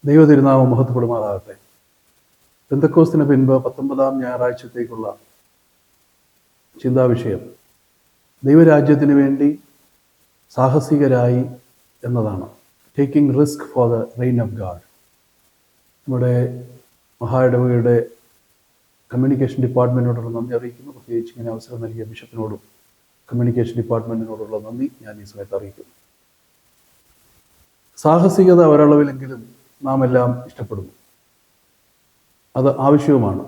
ദൈവ തിരുനാമം മഹത്വപ്പെടുമാറാകട്ടെ. പെന്തക്കോസ്തിന് പിൻപ് 19-ാം ഞായറാഴ്ചത്തേക്കുള്ള ചിന്താവിഷയം ദൈവരാജ്യത്തിന് വേണ്ടി സാഹസികരായി എന്നതാണ്. Taking risk for the reign of God. നമ്മുടെ മഹായിടവകയുടെ കമ്മ്യൂണിക്കേഷൻ ഡിപ്പാർട്ട്മെൻറ്റിനോടുള്ള നന്ദി അറിയിക്കുന്നു. പ്രത്യേകിച്ച് ഇങ്ങനെ അവസരം നൽകിയ ബിഷപ്പിനോടും കമ്മ്യൂണിക്കേഷൻ ഡിപ്പാർട്ട്മെൻറ്റിനോടുള്ള നന്ദി ഞാൻ ഈ സമയത്ത് അറിയിക്കുന്നു. സാഹസികത ഒരളവിലെങ്കിലും നാം എല്ലാം ഇഷ്ടപ്പെടുന്നു, അത് ആവശ്യവുമാണ്.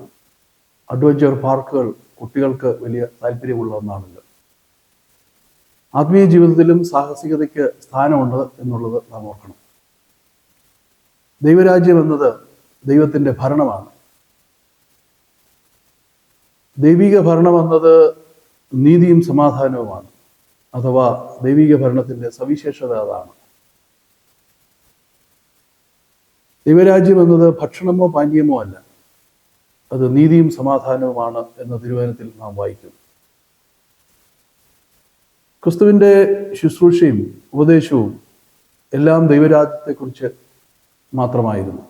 അഡ്വഞ്ചർ പാർക്കുകൾ കുട്ടികൾക്ക് വലിയ താല്പര്യമുള്ള ഒന്നാണല്ലോ. ആത്മീയ ജീവിതത്തിലും സാഹസികതയ്ക്ക് സ്ഥാനമുണ്ട് എന്നുള്ളത് നാം ഓർക്കണം. ദൈവരാജ്യം എന്നത് ദൈവത്തിൻ്റെ ഭരണമാണ്. ദൈവിക ഭരണം എന്നത് നീതിയും സമാധാനവുമാണ്, അഥവാ ദൈവിക ഭരണത്തിൻ്റെ സവിശേഷത അതാണ്. ദൈവരാജ്യം എന്നത് ഭക്ഷണമോ പാനീയമോ അല്ല, അത് നീതിയും സമാധാനവുമാണ് എന്ന തിരുവചനത്തിൽ നാം വായിക്കും. ക്രിസ്തുവിൻ്റെ ശുശ്രൂഷയും ഉപദേശവും എല്ലാം ദൈവരാജ്യത്തെക്കുറിച്ച് മാത്രമായിരുന്നു.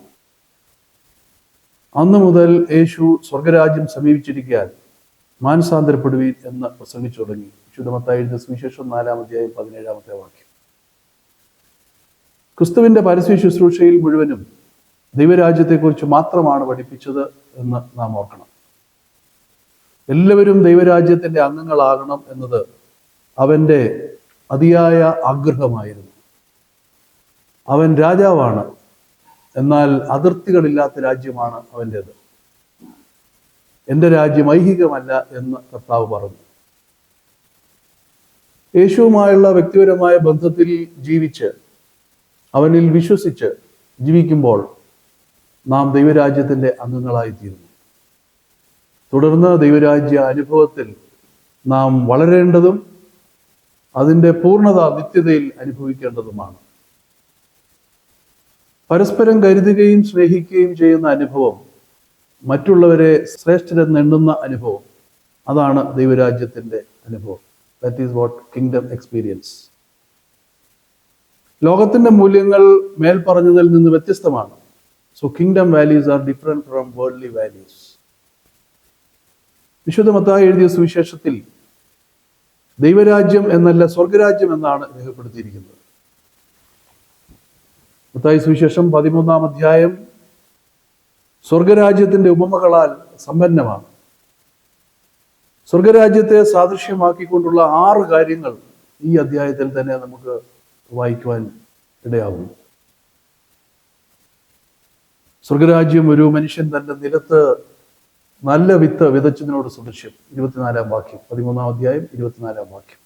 അന്നു മുതൽ യേശു സ്വർഗരാജ്യം സമീപിച്ചിരിക്കാൻ മാനസാന്തരപ്പെടുവീൻ എന്ന് പ്രസംഗിച്ചു തുടങ്ങി. വിശുദ്ധ മത്തായി എഴുതിയ സുവിശേഷം 4-ാം അധ്യായം 17-ാമത്തെ വാക്യം. ക്രിസ്തുവിൻ്റെ പരസ്യ ശുശ്രൂഷയിൽ മുഴുവനും ദൈവരാജ്യത്തെക്കുറിച്ച് മാത്രമാണ് പഠിപ്പിച്ചത് എന്ന് നാം ഓർക്കണം. എല്ലാവരും ദൈവരാജ്യത്തിൻ്റെ അംഗങ്ങളാകണം എന്നത് അവൻ്റെ അതിയായ ആഗ്രഹമായിരുന്നു. അവൻ രാജാവാണ്, എന്നാൽ അതിർത്തികളില്ലാത്ത രാജ്യമാണ് അവൻ്റേത്. എൻ്റെ രാജ്യം ഐഹികമല്ല എന്ന് കർത്താവ് പറഞ്ഞു. യേശുവുമായുള്ള വ്യക്തിപരമായ ബന്ധത്തിൽ ജീവിച്ച് അവനിൽ വിശ്വസിച്ച് ജീവിക്കുമ്പോൾ നാം ദൈവരാജ്യത്തിൻ്റെ അംഗങ്ങളായിത്തീരുന്നു. തുടർന്ന് ദൈവരാജ്യ അനുഭവത്തിൽ നാം വളരേണ്ടതും അതിൻ്റെ പൂർണ്ണത നിത്യതയിൽ അനുഭവിക്കേണ്ടതുമാണ്. പരസ്പരം കരുതുകയും സ്നേഹിക്കുകയും ചെയ്യുന്ന അനുഭവം, മറ്റുള്ളവരെ ശ്രേഷ്ഠരെന്ന് എണ്ണുന്ന അനുഭവം, അതാണ് ദൈവരാജ്യത്തിൻ്റെ അനുഭവം. That is what kingdom experience. ലോകത്തിൻ്റെ മൂല്യങ്ങൾ മേൽ പറഞ്ഞതിൽ നിന്ന് വ്യത്യസ്തമാണ്. So kingdom values are different from worldly values. വിശുദ്ധ മത്തായി എഴുതിയ സുവിശേഷത്തിൽ ദൈവരാജ്യം എന്നല്ല സ്വർഗരാജ്യം എന്നാണ് രേഖപ്പെടുത്തിയിരിക്കുന്നത്. മത്തായി സുവിശേഷം 13-ാം അധ്യായം സ്വർഗരാജ്യത്തിൻ്റെ ഉപമകളാൽ സമ്പന്നമാണ്. സ്വർഗരാജ്യത്തെ സാദൃശ്യമാക്കിക്കൊണ്ടുള്ള 6 കാര്യങ്ങൾ ഈ അധ്യായത്തിൽ തന്നെ നമുക്ക് വായിക്കുവാൻ ഇടയാകുന്നു. സ്വർഗരാജ്യം ഒരു മനുഷ്യൻ തൻ്റെ നിലത്ത് നല്ല വിത്ത് വിതച്ചതിനോട് സദൃശ്യം. 24-ാം വാക്യം, 13-ാം അധ്യായം 24-ാം വാക്യം.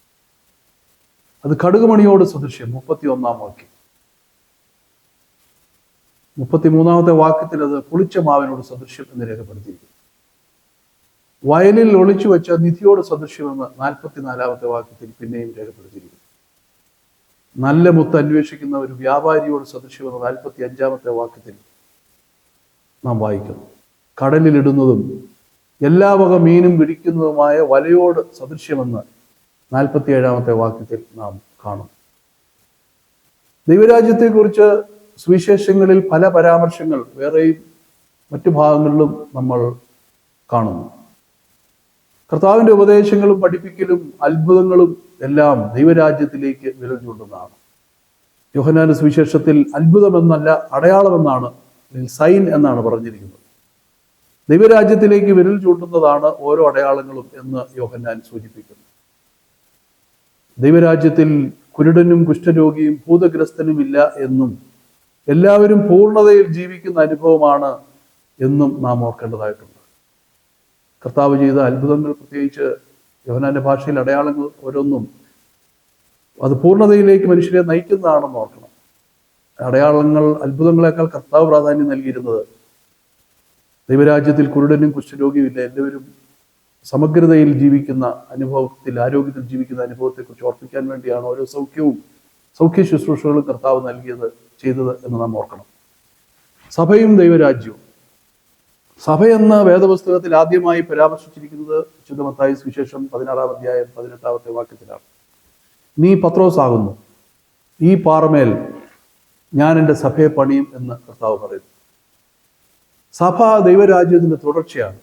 അത് കടുകുമണിയോട് സദൃശ്യം. 31-ാം വാക്യം. 33-ാമത്തെ വാക്യത്തിൽ അത് പുളിച്ച മാവിനോട് സദൃശ്യം എന്ന് രേഖപ്പെടുത്തിയിരിക്കുന്നു. വയലിൽ ഒളിച്ചു വെച്ച നിധിയോട് സദൃശ്യമെന്ന് 44-ാമത്തെ വാക്യത്തിൽ പിന്നെയും രേഖപ്പെടുത്തിയിരിക്കുന്നു. നല്ല മുത്ത് അന്വേഷിക്കുന്ന ഒരു വ്യാപാരിയോട് സദൃശ്യമെന്ന് 45-ാമത്തെ വാക്യത്തിൽ നാം വായിക്കുന്നു. കടലിലിടുന്നതും എല്ലാ വക മീനും പിടിക്കുന്നതുമായ വലയോട് സദൃശ്യമെന്ന് 47-ാമത്തെ വാക്യത്തിൽ നാം കാണും. ദൈവരാജ്യത്തെക്കുറിച്ച് സുവിശേഷങ്ങളിൽ പല പരാമർശങ്ങൾ വേറെയും മറ്റു ഭാഗങ്ങളിലും നമ്മൾ കാണുന്നു. കർത്താവിൻ്റെ ഉപദേശങ്ങളും പഠിപ്പിക്കലും അത്ഭുതങ്ങളും എല്ലാം ദൈവരാജ്യത്തിലേക്ക് വിരൽ ചൂണ്ടുന്നതാണ്. യോഹന്നാന്റെ സുവിശേഷത്തിൽ അത്ഭുതമെന്നല്ല അടയാളമെന്നാണ്, സൈൻ എന്നാണ് പറഞ്ഞിരിക്കുന്നത്. ദൈവരാജ്യത്തിലേക്ക് വിരൽ ചൂണ്ടുന്നതാണ് ഓരോ അടയാളങ്ങളും എന്ന് യോഹന്നാൻ സൂചിപ്പിക്കുന്നു. ദൈവരാജ്യത്തിൽ കുരുടനും കുഷ്ഠരോഗിയും ഭൂതഗ്രസ്തനും ഇല്ല എന്നും എല്ലാവരും പൂർണ്ണതയിൽ ജീവിക്കുന്ന അനുഭവമാണ് എന്നും നാം ഓർക്കേണ്ടതായിട്ടുണ്ട്. കർത്താവ് ചെയ്ത അത്ഭുതങ്ങൾ, പ്രത്യേകിച്ച് യോഹന്നാന്റെ ഭാഷയിൽ അടയാളങ്ങൾ ഓരോന്നും അത് പൂർണ്ണതയിലേക്ക് മനുഷ്യരെ നയിക്കുന്നതാണെന്ന് ഓർക്കണം. അടയാളങ്ങൾ, അത്ഭുതങ്ങളെക്കാൾ കർത്താവ് പ്രാധാന്യം നൽകിയിരുന്നത് ദൈവരാജ്യത്തിൽ കുരുടനും കുഷ്ഠരോഗിയും ഇല്ല, എല്ലാവരും സമഗ്രതയിൽ ജീവിക്കുന്ന അനുഭവത്തിൽ, ആരോഗ്യത്തിൽ ജീവിക്കുന്ന അനുഭവത്തെക്കുറിച്ച് ഓർപ്പിക്കാൻ വേണ്ടിയാണ് ഓരോ സൗഖ്യ ശുശ്രൂഷകളും കർത്താവ് ചെയ്തത് എന്ന് നാം ഓർക്കണം. സഭയും ദൈവരാജ്യവും. സഭയെന്ന വേദപുസ്തകത്തിൽ ആദ്യമായി പരാമർശിച്ചിരിക്കുന്നത് വിശുദ്ധ മത്തായി സുവിശേഷം 16-ാം അധ്യായം 18-ാമത്തെ വാക്യത്തിലാണ്. നീ പത്രോസ് ആകുന്നു, ഈ പാറമേൽ ഞാൻ എൻ്റെ സഭയെ പണിയും എന്ന് കർത്താവ് പറയുന്നു. സഭ ദൈവരാജ്യത്തിൻ്റെ തുടർച്ചയാണ്.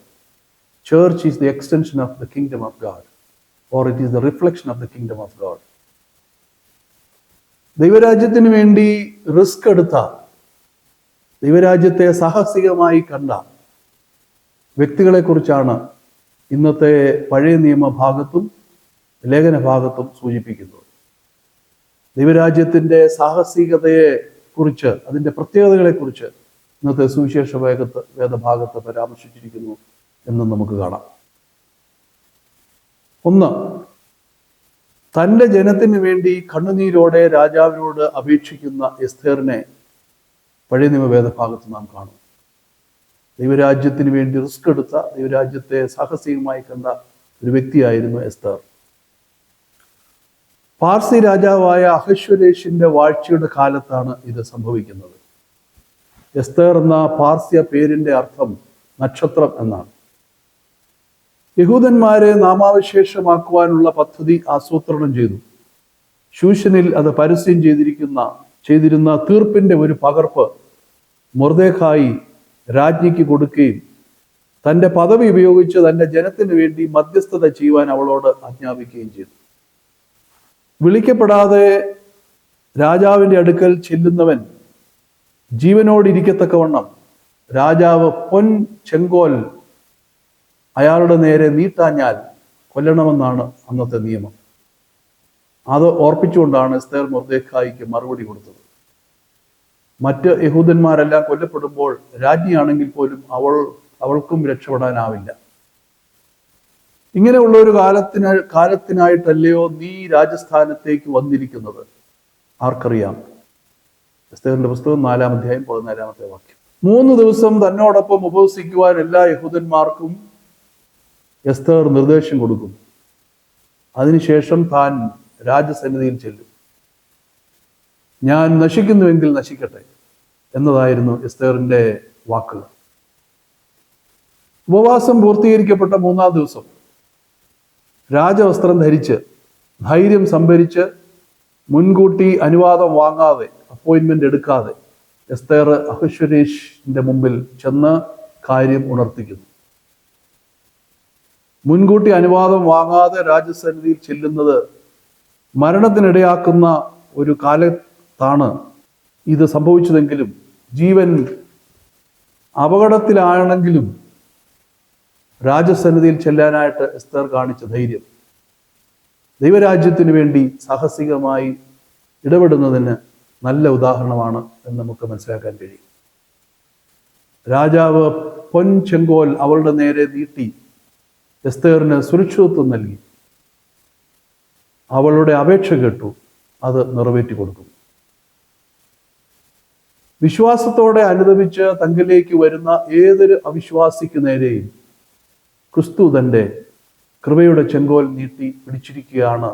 Church is the extension of the kingdom of God, or it is the reflection of the kingdom of God. ദൈവരാജ്യത്തിന് വേണ്ടി റിസ്ക് എടുത്ത, ദൈവരാജ്യത്തെ സാഹസികമായി കണ്ട വ്യക്തികളെക്കുറിച്ചാണ് ഇന്നത്തെ പഴയ നിയമ ഭാഗത്തും ലേഖന ഭാഗത്തും സൂചിപ്പിക്കുന്നത്. ദൈവരാജ്യത്തിൻ്റെ സാഹസികതയെ കുറിച്ച്, അതിൻ്റെ പ്രത്യേകതകളെക്കുറിച്ച് ഇന്നത്തെ സുവിശേഷ വേദഭാഗത്ത് പരാമർശിച്ചിരിക്കുന്നു എന്നും നമുക്ക് കാണാം. ഒന്ന്, തൻ്റെ ജനത്തിന് വേണ്ടി കണ്ണുനീരോടെ രാജാവിനോട് അപേക്ഷിക്കുന്ന എസ്തേറിനെ പഴയ നിയമ വേദഭാഗത്ത് നാം കാണും. ദൈവരാജ്യത്തിന് വേണ്ടി റിസ്ക് എടുത്ത, ദൈവരാജ്യത്തെ സാഹസികമായി കണ്ട ഒരു വ്യക്തിയായിരുന്നു എസ്തേർ. പാർസി രാജാവായ അഹശ്വരേഷിന്റെ വാഴ്ചയുടെ കാലത്താണ് ഇത് സംഭവിക്കുന്നത്. എസ്തേർ എന്ന പാർസ്യ പേരിന്റെ അർത്ഥം നക്ഷത്രം എന്നാണ്. യഹൂദന്മാരെ നാമാവശേഷമാക്കുവാനുള്ള പദ്ധതി ആസൂത്രണം ചെയ്തു. ശൂശനിൽ അത് പരസ്യം ചെയ്തിരുന്ന തീർപ്പിന്റെ ഒരു പകർപ്പ് മൊർദെഖായി രാജ്ഞിക്ക് കൊടുക്കുകയും തൻ്റെ പദവി ഉപയോഗിച്ച് തൻ്റെ ജനത്തിന് വേണ്ടി മധ്യസ്ഥത ചെയ്യുവാൻ അവളോട് ആജ്ഞാപിക്കുകയും ചെയ്തു. വിളിക്കപ്പെടാതെ രാജാവിൻ്റെ അടുക്കൽ ചെല്ലുന്നവൻ ജീവനോടിരിക്കത്തക്കവണ്ണം രാജാവ് പൊൻ ചെങ്കോൽ അയാളുടെ നേരെ നീട്ടാഞ്ഞാൽ കൊല്ലണമെന്നാണ് അന്നത്തെ നിയമം. അത് ഓർപ്പിച്ചുകൊണ്ടാണ് എസ്തേർ മൊർദെഖായിക്ക് മറുപടി കൊടുത്തത്. മറ്റ് യഹൂദന്മാരെല്ലാം കൊല്ലപ്പെടുമ്പോൾ രാജ്ഞിയാണെങ്കിൽ പോലും അവൾക്കും രക്ഷപ്പെടാനാവില്ല. ഇങ്ങനെയുള്ള ഒരു കാലത്തിനായിട്ടല്ലയോ നീ രാജസ്ഥാനത്തേക്ക് വന്നിരിക്കുന്നത്? ആർക്കറിയാം? എസ്തേറിന്റെ പുസ്തകം 4-ാം അധ്യായം 14-ാമത്തെ വാക്യം. 3 ദിവസം തന്നോടൊപ്പം ഉപവസിക്കുവാൻ എല്ലാ യഹൂദന്മാർക്കും എസ്തേർ നിർദ്ദേശം കൊടുക്കും. അതിനുശേഷം താൻ രാജസന്നിധിയിൽ ചെല്ലും. ഞാൻ നശിക്കുന്നുവെങ്കിൽ നശിക്കട്ടെ എന്നതായിരുന്നു എസ്തേറിന്റെ വാക്കുകൾ. ഉപവാസം പൂർത്തീകരിക്കപ്പെട്ട 3-ാം ദിവസം രാജവസ്ത്രം ധരിച്ച്, ധൈര്യം സംഭരിച്ച്, മുൻകൂട്ടി അനുവാദം വാങ്ങാതെ, അപ്പോയിന്റ്മെന്റ് എടുക്കാതെ എസ്തേർ അഹശ്വരേഷിന്റെ മുമ്പിൽ ചെന്ന് കാര്യം ഉണർത്തിക്കുന്നു. മുൻകൂട്ടി അനുവാദം വാങ്ങാതെ രാജസന്നിധിയിൽ ചെല്ലുന്നത് മരണത്തിനിടയാക്കുന്ന ഒരു കാലത്താണ് ഇത് സംഭവിച്ചതെങ്കിലും, ജീവൻ അപകടത്തിലാണെങ്കിലും രാജസന്നിധിയിൽ ചെല്ലാനായിട്ട് എസ്തേർ കാണിച്ച ധൈര്യം ദൈവരാജ്യത്തിന് വേണ്ടി സാഹസികമായി ഇടപെടുന്നതിന് നല്ല ഉദാഹരണമാണ് എന്ന് നമുക്ക് മനസ്സിലാക്കാൻ കഴിയും. രാജാവ് പൊൻ ചെങ്കോൽ അവളുടെ നേരെ നീട്ടി എസ്തേറിന് സുരക്ഷിതത്വം നൽകി. അവളുടെ അപേക്ഷ കേട്ടു, അത് നിറവേറ്റി കൊടുക്കും. വിശ്വാസത്തോടെ അനുദപിച്ച് തങ്കിലേക്ക് വരുന്ന ഏതൊരു അവിശ്വാസിക്ക് നേരെയും ക്രിസ്തു തൻ്റെ കൃപയുടെ ചെങ്കോൽ നീട്ടി പിടിച്ചിരിക്കുകയാണ്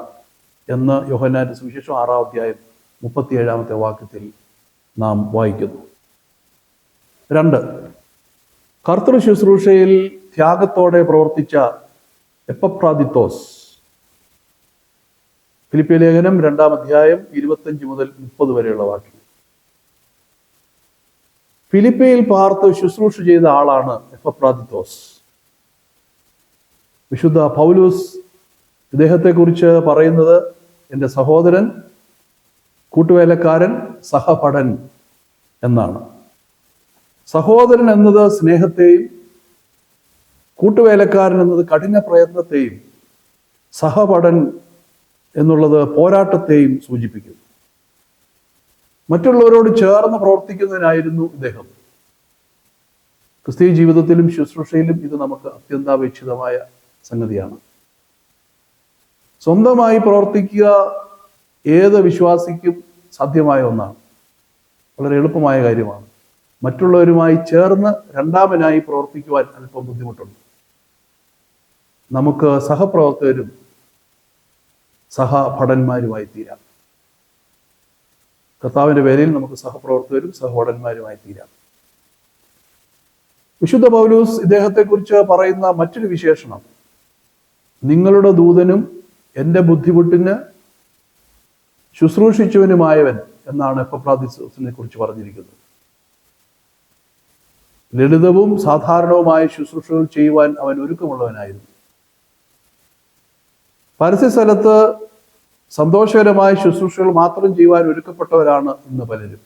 എന്ന് യോഹന്നാന്റെ സുവിശേഷം 6-ാം അധ്യായം 37-ാമത്തെ വാക്യത്തിൽ നാം വായിക്കുന്നു. 2, കർത്തൃ ശുശ്രൂഷയിൽ ത്യാഗത്തോടെ പ്രവർത്തിച്ച എപ്പഫ്രാദിത്തോസ്. ഫിലിപ്പിയ ലേഖനം 2-ാം അധ്യായം 25 മുതൽ 30 വരെയുള്ള വാക്യം. ഫിലിപ്പിയിൽ പാർത്ത് ശുശ്രൂഷ ചെയ്ത ആളാണ് എപ്പഫ്രാദിത്തോസ്. വിശുദ്ധ പൗലോസ് ഇദ്ദേഹത്തെക്കുറിച്ച് പറയുന്നത് എൻ്റെ സഹോദരൻ, കൂട്ടുവേലക്കാരൻ, സഹപഠൻ എന്നാണ്. സഹോദരൻ എന്നത് സ്നേഹത്തെയും, കൂട്ടുവേലക്കാരൻ എന്നത് കഠിന പ്രയത്നത്തെയും, സഹപഠൻ എന്നുള്ളത് പോരാട്ടത്തെയും സൂചിപ്പിക്കുന്നു. മറ്റുള്ളവരോട് ചേർന്ന് പ്രവർത്തിക്കുന്നതിനായിരുന്നു ഇദ്ദേഹം. ക്രിസ്തീയ ജീവിതത്തിലും ശുശ്രൂഷയിലും ഇത് നമുക്ക് അത്യന്താപേക്ഷിതമായ സംഗതിയാണ്. സ്വന്തമായി പ്രവർത്തിക്കുക ഏത് വിശ്വാസിക്കും സാധ്യമായ ഒന്നാണ്, വളരെ എളുപ്പമായ കാര്യമാണ്. മറ്റുള്ളവരുമായി ചേർന്ന് രണ്ടാമനായി പ്രവർത്തിക്കുവാൻ അല്പം ബുദ്ധിമുട്ടുണ്ട്. നമുക്ക് സഹപ്രവർത്തകരും സഹഭടന്മാരുമായി തീരാം. കർത്താവിൻ്റെ വേലയിൽ നമുക്ക് സഹപ്രവർത്തകരും സഹഭടന്മാരുമായി തീരാം. വിശുദ്ധ പൗലോസ് ഇദ്ദേഹത്തെക്കുറിച്ച് പറയുന്ന മറ്റൊരു വിശേഷണം, നിങ്ങളുടെ ദൂതനും എൻ്റെ ബുദ്ധിമുട്ടിന് ശുശ്രൂഷിച്ചവനുമായവൻ എന്നാണ് എപ്പഫ്രാദിത്തോസിനെ കുറിച്ച് പറഞ്ഞിരിക്കുന്നത്. ലളിതവും സാധാരണവുമായ ശുശ്രൂഷകൾ ചെയ്യുവാൻ അവൻ ഒരുക്കമുള്ളവനായിരുന്നു. പരസ്യസ്ഥലത്ത് സന്തോഷകരമായ ശുശ്രൂഷകൾ മാത്രം ചെയ്യുവാൻ ഒരുക്കപ്പെട്ടവരാണ് ഇന്ന് പലരും.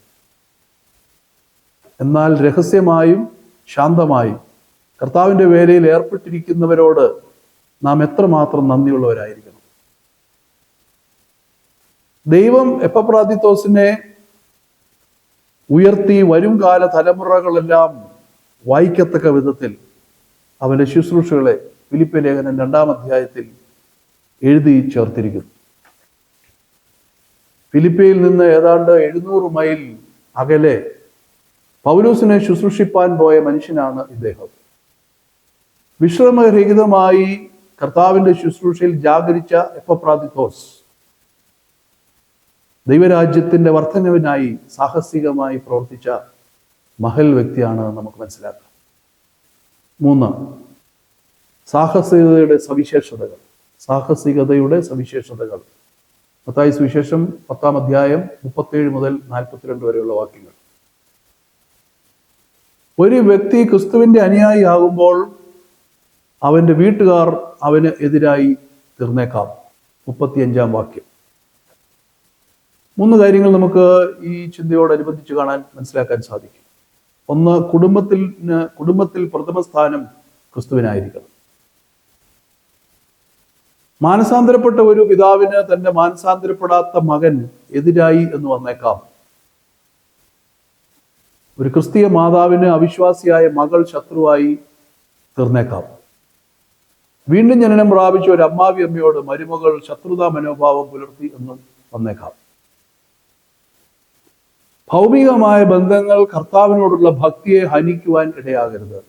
എന്നാൽ രഹസ്യമായും ശാന്തമായും കർത്താവിൻ്റെ വേലയിൽ ഏർപ്പെട്ടിരിക്കുന്നവരോട് നാം എത്രമാത്രം നന്ദിയുള്ളവരായിരിക്കണം. ദൈവം എപ്പഫ്രാദിത്തോസിനെ ഉയർത്തി വരും കാല തലമുറകളെല്ലാം വായിക്കത്തക്ക വിധത്തിൽ അവൻ്റെ ശുശ്രൂഷകളെ ഫിലിപ്പി ലേഖനം 2-ാം അധ്യായത്തിൽ എഴുതി ചേർത്തിരിക്കുന്നു. ഫിലിപ്പിയിൽ നിന്ന് ഏതാണ്ട് 700 മൈൽ അകലെ പൗലോസിനെ ശുശ്രൂഷിപ്പാൻ പോയ മനുഷ്യനാണ് ഇദ്ദേഹം. വിശ്രമരഹിതമായി കർത്താവിൻ്റെ ശുശ്രൂഷയിൽ ജാഗരിച്ച എപ്പഫ്രാദിത്തോസ് ദൈവരാജ്യത്തിൻ്റെ വർധനവിനായി സാഹസികമായി പ്രവർത്തിച്ച മഹൽ വ്യക്തിയാണ് നമുക്ക് മനസ്സിലാക്കാം. 3, സാഹസികതയുടെ സവിശേഷതകൾ. മത്തായി സുവിശേഷം 10-ാം അധ്യായം 37 മുതൽ 42 വരെയുള്ള വാക്യങ്ങൾ. ഒരു വ്യക്തി ക്രിസ്തുവിൻ്റെ അനുയായി ആകുമ്പോൾ അവൻ്റെ വീട്ടുകാർ അവന് എതിരായി തീർന്നേക്കാം. 35-ാം വാക്യം. 3 കാര്യങ്ങൾ നമുക്ക് ഈ ചിന്തയോടനുബന്ധിച്ച് മനസ്സിലാക്കാൻ സാധിക്കും. 1, കുടുംബത്തിൽ പ്രഥമ സ്ഥാനം ക്രിസ്തുവിനായിരിക്കണം. മാനസാന്തരപ്പെട്ട ഒരു പിതാവിന് തന്റെ മാനസാന്തരപ്പെടാത്ത മകൻ എതിരായി എന്ന് വന്നേക്കാം. ഒരു ക്രിസ്തീയ മാതാവിന് അവിശ്വാസിയായ മകൾ ശത്രുവായി തീർന്നേക്കാം. വീണ്ടും ജനനം പ്രാപിച്ച ഒരു അമ്മാവി അമ്മയോട് മരുമകൾ ശത്രുതാ മനോഭാവം പുലർത്തി എന്ന് വന്നേക്കാം. ഭൗമികമായ ബന്ധങ്ങൾ കർത്താവിനോടുള്ള ഭക്തിയെ ഹനിക്കുവാൻ ഇടയാകരുത്.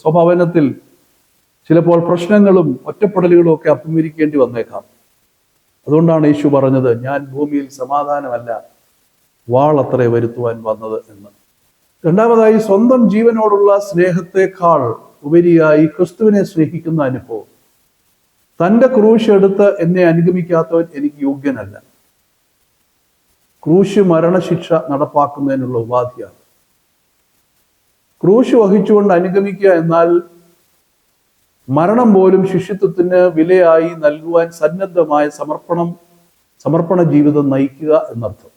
സ്വഭവനത്തിൽ ചിലപ്പോൾ പ്രശ്നങ്ങളും ഒറ്റപ്പെടലുകളും ഒക്കെ അഭിമുഖീകരിക്കേണ്ടി വന്നേക്കാം. അതുകൊണ്ടാണ് യേശു പറഞ്ഞത്, ഞാൻ ഭൂമിയിൽ സമാധാനമല്ല വാളത്രേ വരുത്തുവാൻ വന്നത് എന്ന്. രണ്ടാമതായി, സ്വന്തം ജീവനോടുള്ള സ്നേഹത്തെക്കാൾ ഉപരിയായി ക്രിസ്തുവിനെ സ്നേഹിക്കുന്ന അനുഭവം. തൻ്റെ ക്രൂശ് എടുത്ത് എന്നെ അനുഗമിക്കാത്തവൻ എനിക്ക് യോഗ്യനല്ല. ക്രൂശ് മരണശിക്ഷ നടപ്പാക്കുന്നതിനുള്ള ഉപാധിയാണ്. ക്രൂശ് വഹിച്ചുകൊണ്ട് അനുഗമിക്കുക എന്നാൽ മരണം പോലും ശിഷ്യത്വത്തിന് വിലയായി നൽകുവാൻ സന്നദ്ധമായ സമർപ്പണ ജീവിതം നയിക്കുക എന്നർത്ഥം.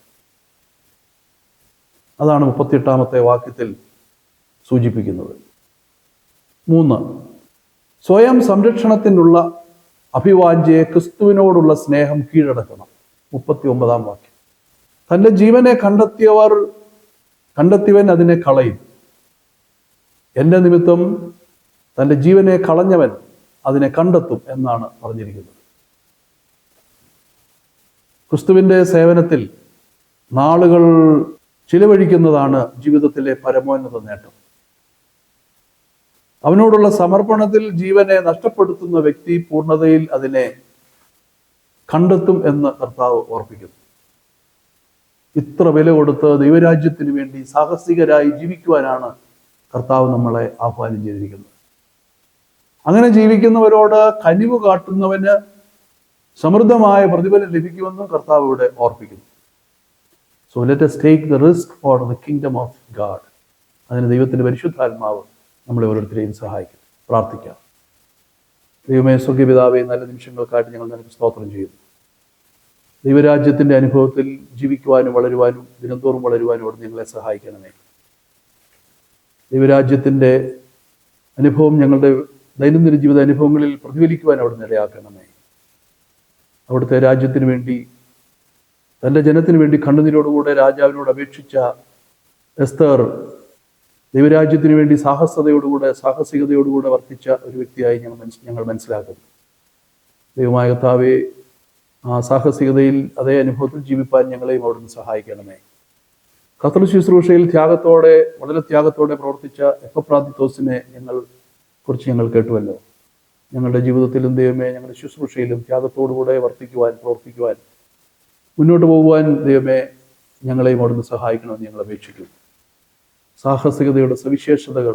അതാണ് 38-ാമത്തെ വാക്യത്തിൽ സൂചിപ്പിക്കുന്നത്. 3, സ്വയം സംരക്ഷണത്തിനുള്ള അഭിവാഞ്ഛയെ ക്രിസ്തുവിനോടുള്ള സ്നേഹം കീഴടക്കണം. 39-ാം വാക്യം. തൻ്റെ ജീവനെ കണ്ടെത്തിയവൻ അതിനെ കളയും. എൻ്റെ നിമിത്തം തൻ്റെ ജീവനെ കളഞ്ഞവൻ അതിനെ കണ്ടെത്തും എന്നാണ് പറഞ്ഞിരിക്കുന്നത്. ക്രിസ്തുവിൻ്റെ സേവനത്തിൽ നാളുകൾ ചിലവഴിക്കുന്നതാണ് ജീവിതത്തിലെ പരമോന്നത നേട്ടം. അവനോടുള്ള സമർപ്പണത്തിൽ ജീവനെ നഷ്ടപ്പെടുത്തുന്ന വ്യക്തി പൂർണ്ണതയിൽ അതിനെ കണ്ടെത്തും എന്ന് കർത്താവ് ഓർപ്പിക്കുന്നു. ഇത്ര വില കൊടുത്ത് ദൈവരാജ്യത്തിന് വേണ്ടി സാഹസികരായി ജീവിക്കുവാനാണ് കർത്താവ് നമ്മളെ ആഹ്വാനം ചെയ്തിരിക്കുന്നത്. അങ്ങനെ ജീവിക്കുന്നവരോട് കനിവ് കാട്ടുന്നവന് സമൃദ്ധമായ പ്രതിഫലം ലഭിക്കുമെന്നും കർത്താവ് ഇവിടെ ഓർപ്പിക്കുന്നു. So let us take the risk for the kingdom of God. അതിന് ദൈവത്തിൻ്റെ പരിശുദ്ധാത്മാവ് നമ്മളെ ഓരോരുത്തരെയും സഹായിക്കും. പ്രാർത്ഥിക്കാം. ദൈവമേ, സ്വർഗ്ഗപിതാവേ, നല്ല നിമിഷങ്ങൾക്കായിട്ട് ഞങ്ങൾ നിനക്ക് സ്തോത്രം ചെയ്യുന്നു. ദൈവരാജ്യത്തിൻ്റെ അനുഭവത്തിൽ ജീവിക്കുവാനും വളരുവാനും ദിനംതോറും വളരുവാനും അവിടെ ഞങ്ങളെ സഹായിക്കണമേ. ദൈവരാജ്യത്തിൻ്റെ അനുഭവം ഞങ്ങളുടെ ദൈനംദിന ജീവിത അനുഭവങ്ങളിൽ പ്രതിഫലിക്കുവാൻ അവിടെ ഇടയാക്കണമേ. അവിടുത്തെ രാജ്യത്തിന് വേണ്ടി, തൻ്റെ ജനത്തിന് വേണ്ടി കണ്ണുനീരോടുകൂടെ രാജാവിനോട് അപേക്ഷിച്ച എസ്തർ ദൈവരാജ്യത്തിന് വേണ്ടി സാഹസികതയോടുകൂടെ വർത്തിച്ച ഒരു വ്യക്തിയായി ഞങ്ങൾ മനസ്സിലാക്കുന്നു. ദൈവമായ കർത്താവേ, ആ സാഹസികതയിൽ അതേ അനുഭവത്തിൽ ജീവിപ്പാൻ ഞങ്ങളെയും അവിടുന്ന് സഹായിക്കണമേ. കർത്തൃ ശുശ്രൂഷയിൽ വളരെ ത്യാഗത്തോടെ പ്രവർത്തിച്ച എപ്പഫ്രാദിത്തോസിനെ കുറിച്ച് ഞങ്ങൾ കേട്ടുവല്ലോ. ഞങ്ങളുടെ ജീവിതത്തിലും ദൈവമേ, ഞങ്ങളുടെ ശുശ്രൂഷയിലും ത്യാഗത്തോടുകൂടെ പ്രവർത്തിക്കുവാൻ മുന്നോട്ട് പോകുവാൻ ദൈവമേ ഞങ്ങളെയും അവിടുന്ന് സഹായിക്കണമെന്ന് ഞങ്ങൾ അപേക്ഷിക്കുന്നു. സാഹസികതയുടെ സവിശേഷതകൾ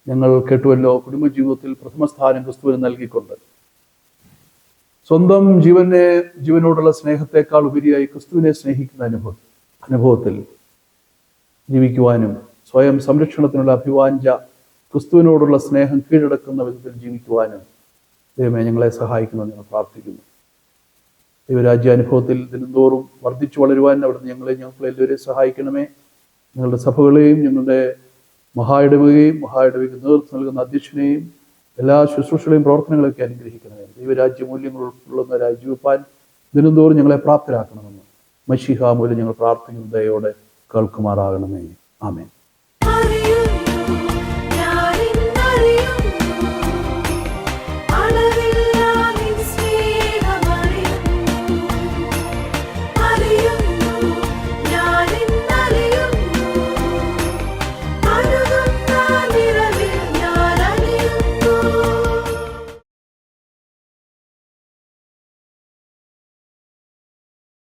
ഞങ്ങൾ കേട്ടുവല്ലോ. കുടുംബജീവിതത്തിൽ പ്രഥമ സ്ഥാനം ക്രിസ്തുവിന് നൽകിക്കൊണ്ട് സ്വന്തം ജീവനോടുള്ള സ്നേഹത്തെക്കാൾ ഉപരിയായി ക്രിസ്തുവിനെ സ്നേഹിക്കുന്ന അനുഭവത്തിൽ ജീവിക്കുവാനും സ്വയം സംരക്ഷണത്തിനുള്ള അഭിവാഞ്ച ക്രിസ്തുവിനോടുള്ള സ്നേഹം കീഴടക്കുന്ന വിധത്തിൽ ജീവിക്കുവാനും ദൈവമേ ഞങ്ങളെ സഹായിക്കണമെന്ന് ഞങ്ങൾ പ്രാർത്ഥിക്കുന്നു. ദൈവരാജ്യാനുഭവത്തിൽ ദിനംതോറും വർദ്ധിച്ചു വളരുവാൻ അവിടുന്ന് ഞങ്ങളെല്ലാവരെയും സഹായിക്കണമേ. ഞങ്ങളുടെ സഭകളെയും ഞങ്ങളുടെ മഹായിടവകയും മഹായിടവകയ്ക്ക് നേതൃത്വം നൽകുന്ന അധ്യക്ഷനെയും എല്ലാ ശുശ്രൂഷകളെയും പ്രവർത്തനങ്ങളൊക്കെ അനുഗ്രഹിക്കണമേ. ദൈവരാജ്യ മൂല്യങ്ങൾ ഉൾക്കൊള്ളുന്നവരായി ജീവിപ്പാൻ ദിനംതോറും ഞങ്ങളെ പ്രാപ്തരാക്കണമെന്ന് മശീഹ മൂലം ഞങ്ങൾ പ്രാർത്ഥിക്കുന്ന ദയോടെ കേൾക്കുമാറാകണമേ. ആമേൻ.